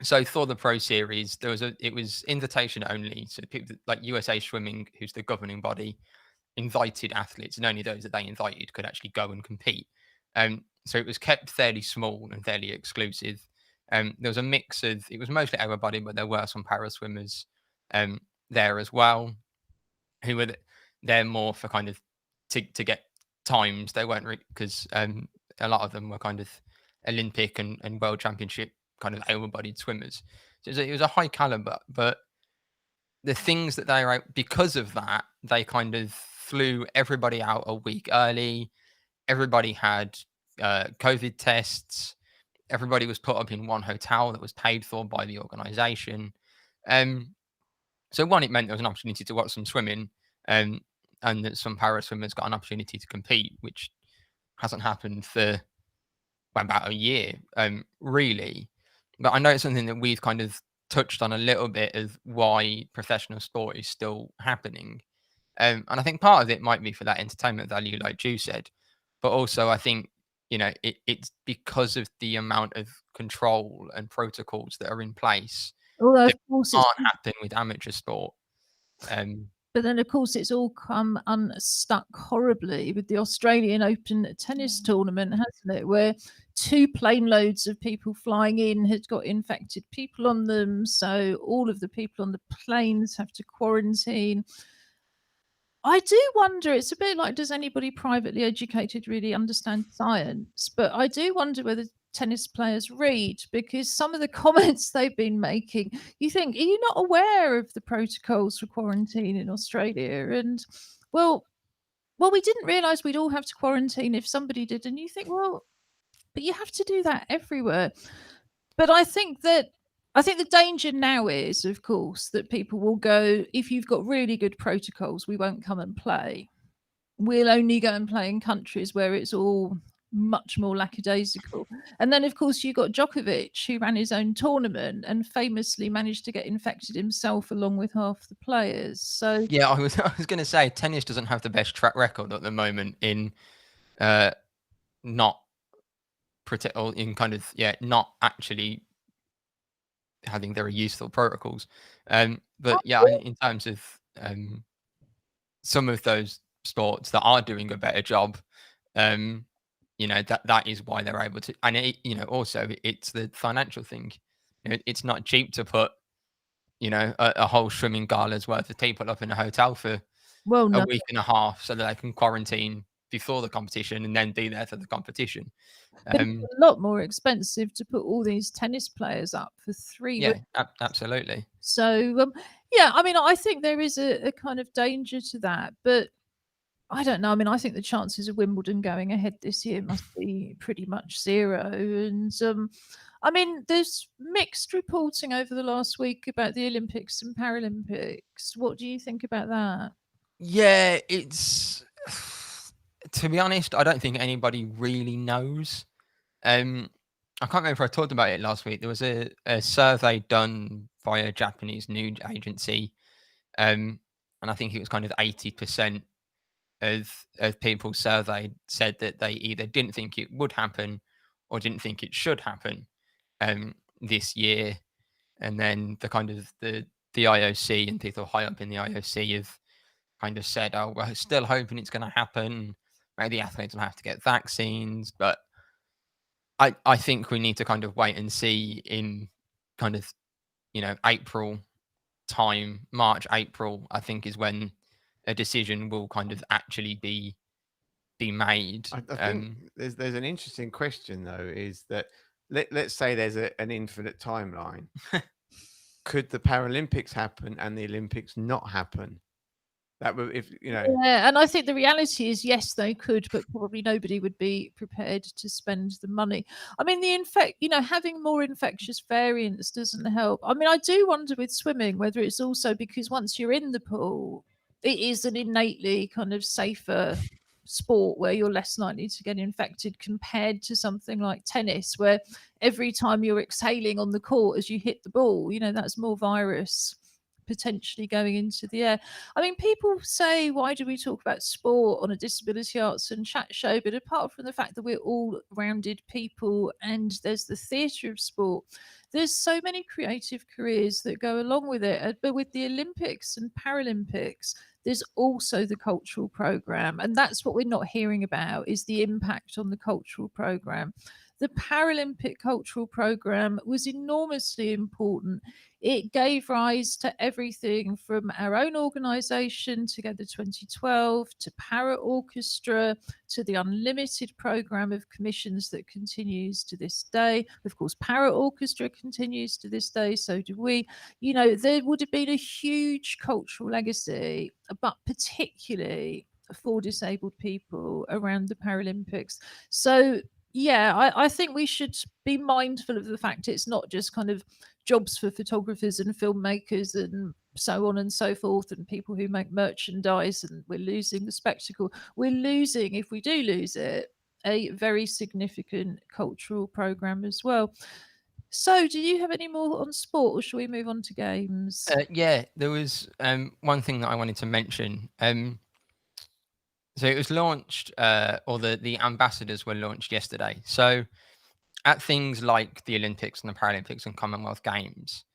So for the Pro Series, it was invitation only. So people like USA Swimming, who's the governing body, invited athletes, and only those that they invited could actually go and compete. So it was kept fairly small and fairly exclusive. There was a mix of, it was mostly our body, but there were some para swimmers there as well, who were there more for kind of to get times. They weren't because a lot of them were kind of Olympic and world championship kind of able-bodied swimmers. So it was a high caliber, but the things that they were, because of that, they kind of flew everybody out a week early. Everybody had COVID tests. Everybody was put up in one hotel that was paid for by the organization. So one, it meant there was an opportunity to watch some swimming, and that some para swimmers got an opportunity to compete, which hasn't happened for about a year, really. But I know it's something that we've kind of touched on a little bit of why professional sport is still happening. And I think part of it might be for that entertainment value, like Ju said, but also I think, it's because of the amount of control and protocols that are in place Although, that of course, can't happen with amateur sport. But then, of course, it's all come unstuck horribly with the Australian Open tennis tournament, hasn't it? Where 2 plane loads of people flying in had got infected people on them. So all of the people on the planes have to quarantine. I do wonder, it's a bit like, does anybody privately educated really understand science? But I do wonder whether tennis players read, because some of the comments they've been making, you think, are you not aware of the protocols for quarantine in Australia? And well, we didn't realize we'd all have to quarantine if somebody did. And you think, well, but you have to do that everywhere. But I think the danger now is, of course, that people will go, if you've got really good protocols, we won't come and play. We'll only go and play in countries where it's all much more lackadaisical. And then, of course, you got Djokovic, who ran his own tournament and famously managed to get infected himself along with half the players. So yeah, I was going to say tennis doesn't have the best track record at the moment in not protect, or in kind of not actually having very useful protocols. But yeah, in terms of some of those sports that are doing a better job, that is why they're able to. And also it's the financial thing. It's not cheap to put a whole swimming gala's worth of people up in a hotel for Well, a no. week and a half so that they can quarantine before the competition and then be there for the competition. But it's a lot more expensive to put all these tennis players up for 3 Yeah, weeks. absolutely. So, yeah, I mean, I think there is a kind of danger to that, but I don't know. I mean, I think the chances of Wimbledon going ahead this year must be pretty much zero. And I mean, there's mixed reporting over the last week about the Olympics and Paralympics. What do you think about that? Yeah, it's to be honest, I don't think anybody really knows. I can't remember if I talked about it last week. There was a survey done by a Japanese news agency, and I think it was kind of 80% of people surveyed said that they either didn't think it would happen or didn't think it should happen this year. And then the IOC and people high up in the IOC have kind of said, "Oh, we're still hoping it's going to happen. Maybe the athletes will have to get vaccines." But I think we need to kind of wait and see in kind of April time, March, April. I think is when a decision will kind of actually be made. I think there's an interesting question though. Is that let's say there's an infinite timeline. Could the Paralympics happen and the Olympics not happen? That would, if Yeah, and I think the reality is, yes, they could, but probably nobody would be prepared to spend the money. I mean, having more infectious variants doesn't help. I mean, I do wonder with swimming whether it's also because once you're in the pool, it is an innately kind of safer sport where you're less likely to get infected compared to something like tennis, where every time you're exhaling on the court as you hit the ball, that's more virus potentially going into the air. I mean, people say, why do we talk about sport on a disability arts and chat show? But apart from the fact that we're all rounded people and there's the theatre of sport, there's so many creative careers that go along with it. But with the Olympics and Paralympics, there's also the cultural program. And that's what we're not hearing about, is the impact on the cultural program. The Paralympic cultural program was enormously important. It gave rise to everything from our own organisation, Together 2012, to Para Orchestra, to the unlimited programme of commissions that continues to this day. Of course, Para Orchestra continues to this day, so do we. There would have been a huge cultural legacy, but particularly for disabled people around the Paralympics. So yeah, I think we should be mindful of the fact it's not just kind of jobs for photographers and filmmakers and so on and so forth, and people who make merchandise, and we're losing the spectacle. We're losing, if we do lose it, a very significant cultural program as well. So, do you have any more on sport, or shall we move on to games? Yeah, there was one thing that I wanted to mention. So it was launched, or the ambassadors were launched yesterday. So at things like the Olympics and the Paralympics and Commonwealth Games,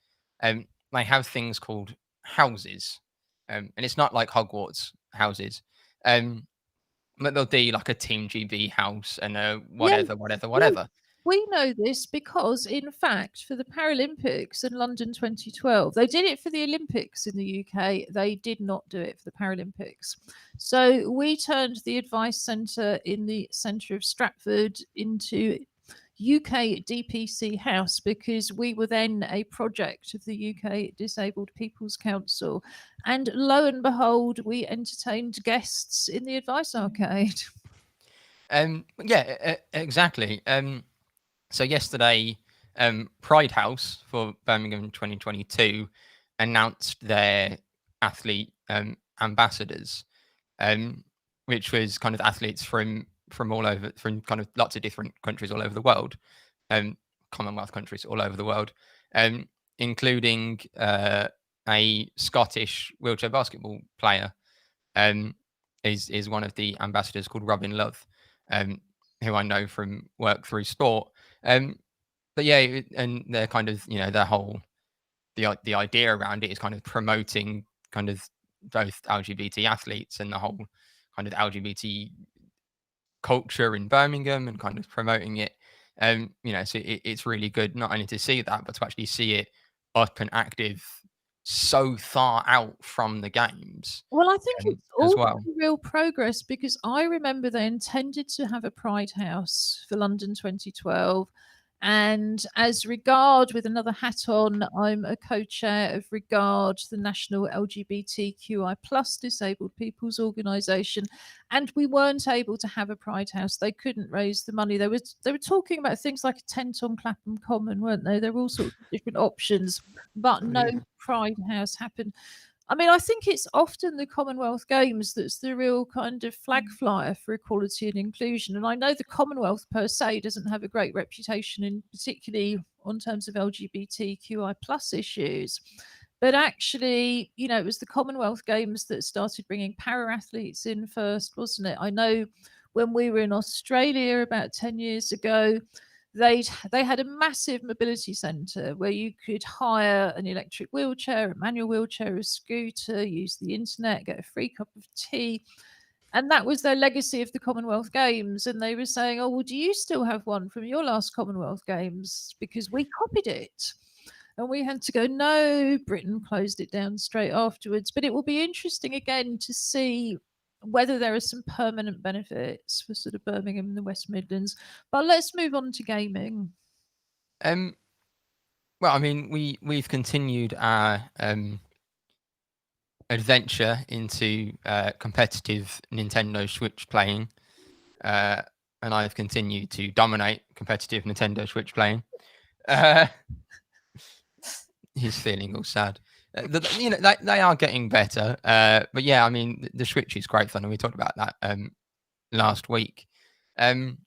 they have things called houses, and it's not like Hogwarts houses, but they'll do like a Team GB house and whatever. We know this because, in fact, for the Paralympics in London 2012, they did it for the Olympics in the UK. They did not do it for the Paralympics. So we turned the advice centre in the centre of Stratford into UK DPC House because we were then a project of the UK Disabled People's Council. And lo and behold, we entertained guests in the advice arcade. Yeah, exactly. So yesterday, Pride House for Birmingham 2022 announced their athlete ambassadors, which was kind of athletes from all over, from kind of lots of different countries all over the world, Commonwealth countries all over the world, including a Scottish wheelchair basketball player, is one of the ambassadors called Robin Love. who I know from work through sport. But yeah, and they're kind of, their whole the idea around it is kind of promoting kind of both LGBT athletes and the whole kind of LGBT culture in Birmingham and kind of promoting it. So it's really good not only to see that, but to actually see it up and active so far out from the games Well, I think it's as all well. real progress, because I remember they intended to have a Pride House for London 2012. And as Regard, with another hat on, I'm a co-chair of Regard, the National LGBTQI plus disabled people's organisation. And we weren't able to have a Pride House. They couldn't raise the money. They were talking about things like a tent on Clapham Common, weren't they? There were all sorts of different options, but no Yeah. Pride House happened. I mean, I think it's often the Commonwealth Games that's the real kind of flag flyer for equality and inclusion. And I know the Commonwealth per se doesn't have a great reputation, in particularly on terms of LGBTQI plus issues. But actually, it was the Commonwealth Games that started bringing para athletes in first, wasn't it? I know when we were in Australia about 10 years ago, they had a massive mobility centre where you could hire an electric wheelchair, a manual wheelchair, a scooter, use the internet, get a free cup of tea. And that was their legacy of the Commonwealth Games. And they were saying, oh, well, do you still have one from your last Commonwealth Games? Because we copied it. And we had to go, no, Britain closed it down straight afterwards. But it will be interesting again to see whether there are some permanent benefits for sort of Birmingham and the West Midlands. But let's move on to gaming. Well, I mean, we've continued our adventure into competitive Nintendo Switch playing, and I've continued to dominate competitive Nintendo Switch playing. He's feeling all sad. They are getting better, but yeah, I mean, the Switch is great fun, and we talked about that last week. There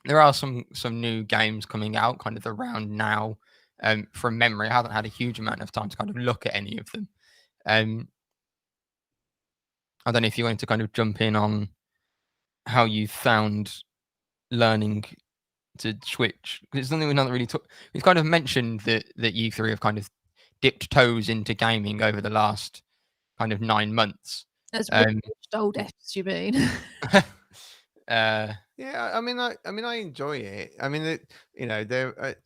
are some new games coming out kind of around now. From memory, I haven't had a huge amount of time to kind of look at any of them. I don't know if you wanted to kind of jump in on how you found learning to Switch, because it's something we've not really talked. We've kind of mentioned that you three have kind of dipped toes into gaming over the last kind of 9 months. As old F's, you mean? Yeah, I mean, I enjoy it. I mean, there.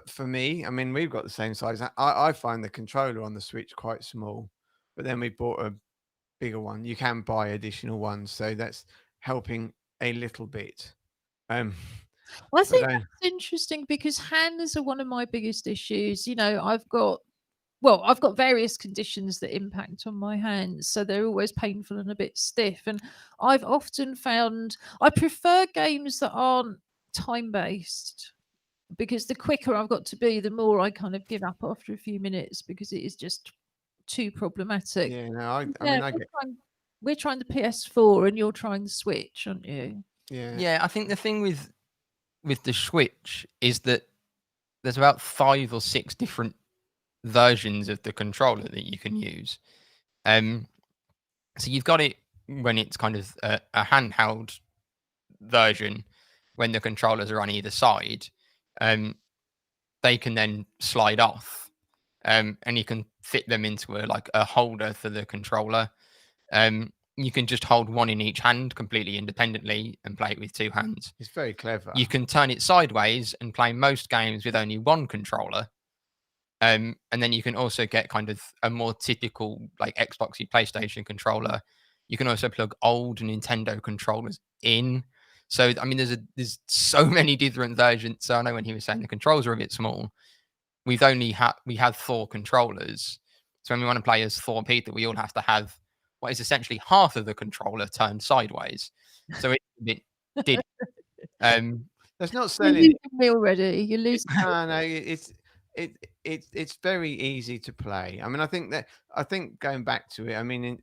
For me, I mean, we've got the same size. I find the controller on the Switch quite small, but then we bought a bigger one. You can buy additional ones, so that's helping a little bit. Well, I think that's interesting, because hands are one of my biggest issues. I've got various conditions that impact on my hands, so they're always painful and a bit stiff. And I've often found I prefer games that aren't time-based, because the quicker I've got to be, the more I kind of give up after a few minutes, because it is just too problematic. Yeah, no, I mean, we're trying the PS4 and you're trying the Switch, aren't you? Yeah, I think the thing with the Switch is that there's about 5 or 6 different versions of the controller that you can use. So you've got it when it's kind of a handheld version, when the controllers are on either side. They can then slide off, and you can fit them into a holder for the controller. You can just hold one in each hand completely independently and play it with 2 hands. It's very clever. You can turn it sideways and play most games with only one controller. And then you can also get kind of a more typical like Xboxy PlayStation controller. You can also plug old Nintendo controllers in. So I mean, there's so many different versions. So I know when he was saying the controls are a bit small, we have 4 controllers. So when we want to play as 4 people, we all have to have what is essentially half of the controller turned sideways. So it's a bit That's not You're selling. losing me already. You're losing. No, it's very easy to play. I mean, I think going back to it, I mean,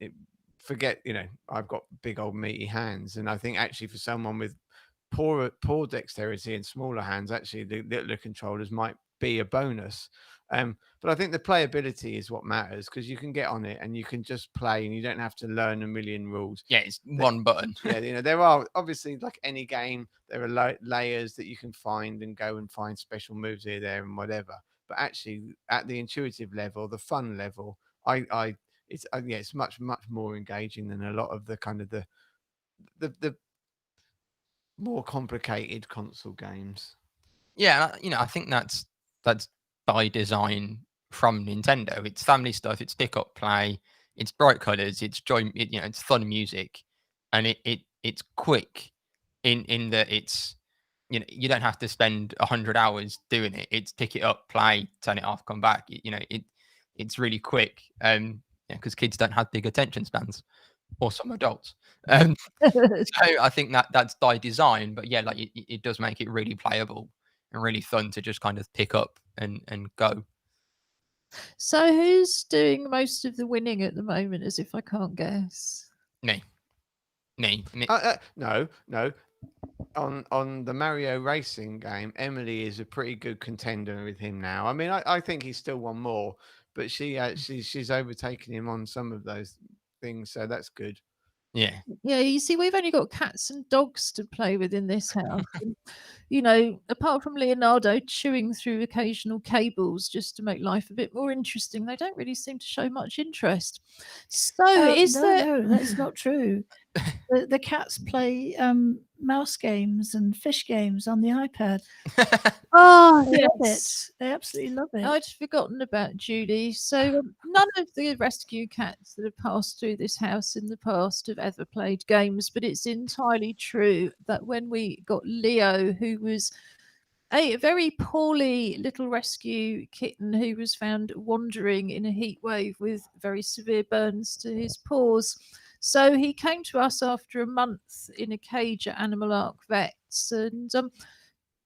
forget, I've got big old meaty hands, and I think actually for someone with poor dexterity and smaller hands, actually the littler controllers might be a bonus. But I think the playability is what matters, because you can get on it and you can just play and you don't have to learn a million rules. Yeah, it's one button. Yeah, there are obviously, like any game, there are layers that you can find and go and find special moves here, there, and whatever. But actually, at the intuitive level, the fun level, it's much more engaging than a lot of the kind of the more complicated console games. Yeah, I think that's by design from Nintendo. It's family stuff. It's pick up, play. It's bright colors. It's joy. It's fun music, and it's quick in that it's you don't have to spend 100 hours doing it. It's pick it up, play, turn it off, come back. It's really quick. Because kids don't have big attention spans, or some adults. So I think that's by design. But yeah, like it does make it really playable and really fun to just kind of pick up and go. So who's doing most of the winning at the moment, as if I can't guess? Me. No. On the Mario racing game, Emily is a pretty good contender with him now. I mean, I think he's still one more, but she's overtaken him on some of those things, so that's good. Yeah. Yeah, you see, we've only got cats and dogs to play with in this house. And, apart from Leonardo chewing through occasional cables just to make life a bit more interesting, they don't really seem to show much interest. So, No, that's not true. The cats play mouse games and fish games on the iPad. Oh, They love yes. it. They absolutely love it. I'd forgotten about Judy. So none of the rescue cats that have passed through this house in the past have ever played games, but it's entirely true that when we got Leo, who was a very poorly little rescue kitten who was found wandering in a heat wave with very severe burns to his paws. So he came to us after a month in a cage at Animal Ark Vets, and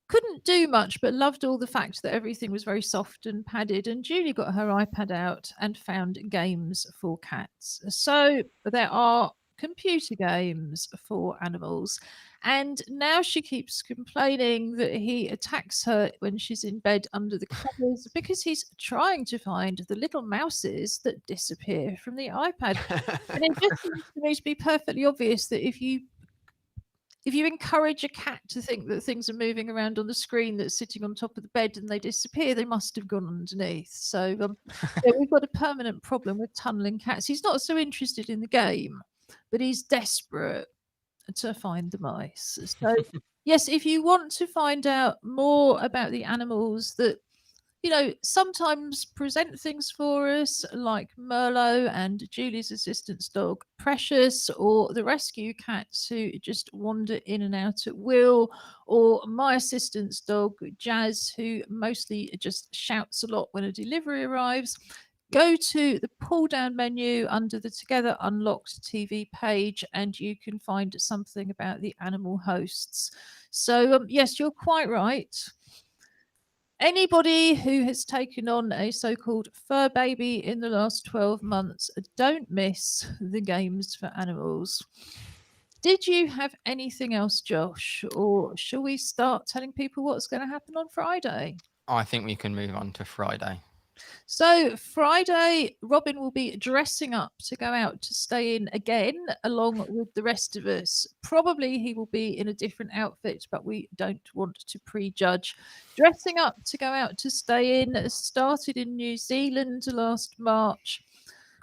couldn't do much, but loved all the fact that everything was very soft and padded. And Julie got her iPad out and found games for cats. So there are computer games for animals. And now she keeps complaining that he attacks her when she's in bed under the covers because he's trying to find the little mouses that disappear from the iPad. And it just seems to me to be perfectly obvious that if you encourage a cat to think that things are moving around on the screen that's sitting on top of the bed and they disappear, they must have gone underneath. So we've got a permanent problem with tunneling cats. He's not so interested in the game, but he's desperate to find the mice. So yes, if you want to find out more about the animals that sometimes present things for us, like Merlot and Julie's assistant's dog, Precious, or the rescue cats who just wander in and out at will, or my assistant's dog, Jazz, who mostly just shouts a lot when a delivery arrives. Go to the pull down menu under the Together Unlocked TV page and you can find something about the animal hosts. So, yes, you're quite right. Anybody who has taken on a so-called fur baby in the last 12 months, don't miss the games for animals. Did you have anything else, Josh? Or shall we start telling people what's going to happen on Friday? I think we can move on to Friday. So Friday, Robin will be dressing up to go out to stay in again, along with the rest of us. Probably he will be in a different outfit, but we don't want to prejudge. Dressing up to go out to stay in started in New Zealand last March.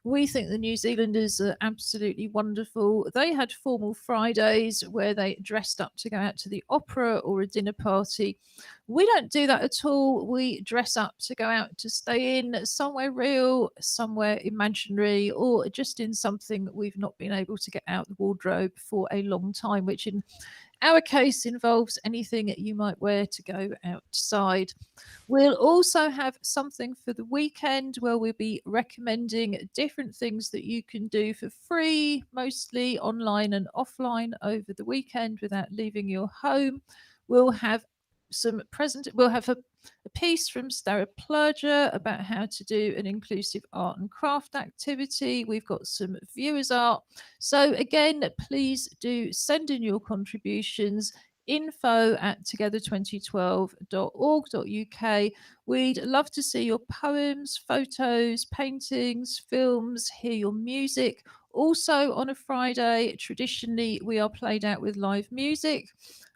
We think the New Zealanders are absolutely wonderful. They had formal Fridays where they dressed up to go out to the opera or a dinner party. We don't do that at all. We dress up to go out to stay in somewhere real, somewhere imaginary, or just in something we've not been able to get out the wardrobe for a long time, which in our case involves anything you might wear to go outside. We'll also have something for the weekend where we'll be recommending different things that you can do for free, mostly online and offline over the weekend without leaving your home. We'll have a piece from Stara Plurger about how to do an inclusive art and craft activity. We've got some viewers art. So again, please do send in your contributions. info@together2012.org.uk. We'd love to see your poems, photos, paintings, films, hear your music. Also, on a Friday, traditionally, we are played out with live music.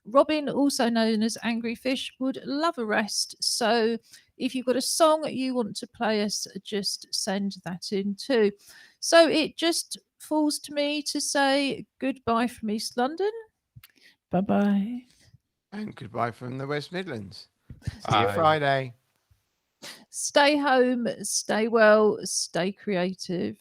Robin, also known as Angry Fish, would love a rest. So if you've got a song you want to play us, just send that in too. So it just falls to me to say goodbye from East London. Bye-bye. And goodbye from the West Midlands. See Bye. you Friday. Stay home, stay well, stay creative.